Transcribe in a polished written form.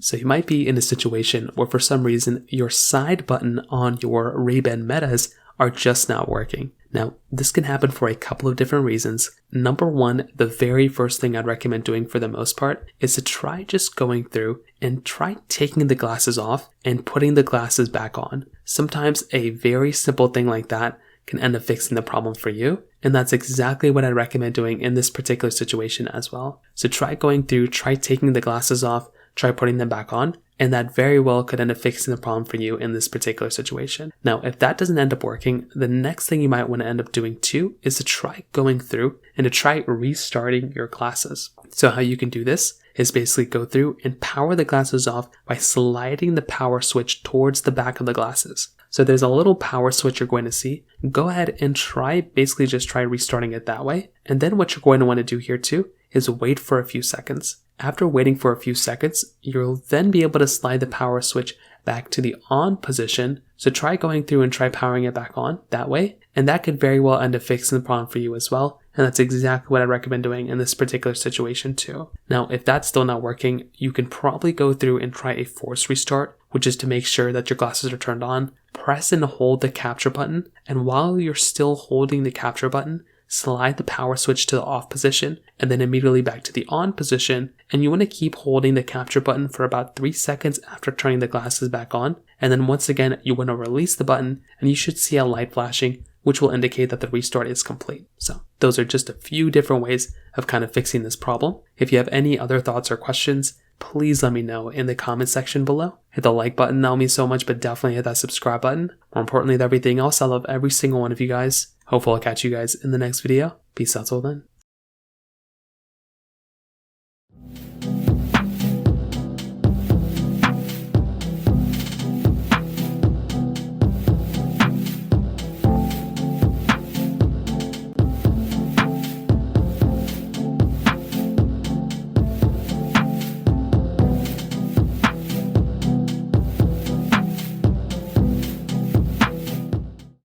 So you might be in a situation where for some reason your side button on your Ray-Ban Metas are just not working. Now, this can happen for a couple of different reasons. Number one, the very first thing I'd recommend doing for the most part is to try just going through and try taking the glasses off and putting the glasses back on. Sometimes a very simple thing like that can end up fixing the problem for you. And that's exactly what I recommend doing in this particular situation as well. So try going through, try taking the glasses off, try putting them back on, and that very well could end up fixing the problem for you in this particular situation. Now, if that doesn't end up working, the next thing you might want to end up doing too is to try going through and to try restarting your glasses. So how you can do this is basically go through and power the glasses off by sliding the power switch towards the back of the glasses. So there's a little power switch you're going to see. Go ahead and basically just try restarting it that way. And then what you're going to want to do here too is wait for a few seconds. After waiting for a few seconds, you'll then be able to slide the power switch back to the on position. So try going through and try powering it back on that way. And that could very well end up fixing the problem for you as well. And that's exactly what I recommend doing in this particular situation too. Now, if that's still not working, you can probably go through and try a force restart, which is to make sure that your glasses are turned on. Press and hold the capture button. And while you're still holding the capture button, slide the power switch to the off position and then immediately back to the on position. And you want to keep holding the capture button for about 3 seconds after turning the glasses back on. And then once again, you want to release the button and you should see a light flashing, which will indicate that the restart is complete. So those are just a few different ways of kind of fixing this problem. If you have any other thoughts or questions, please let me know in the comment section below. Hit the like button, that'll mean so much, but definitely hit that subscribe button. More importantly than everything else, I love every single one of you guys. Hopefully I'll catch you guys in the next video. Peace out till then.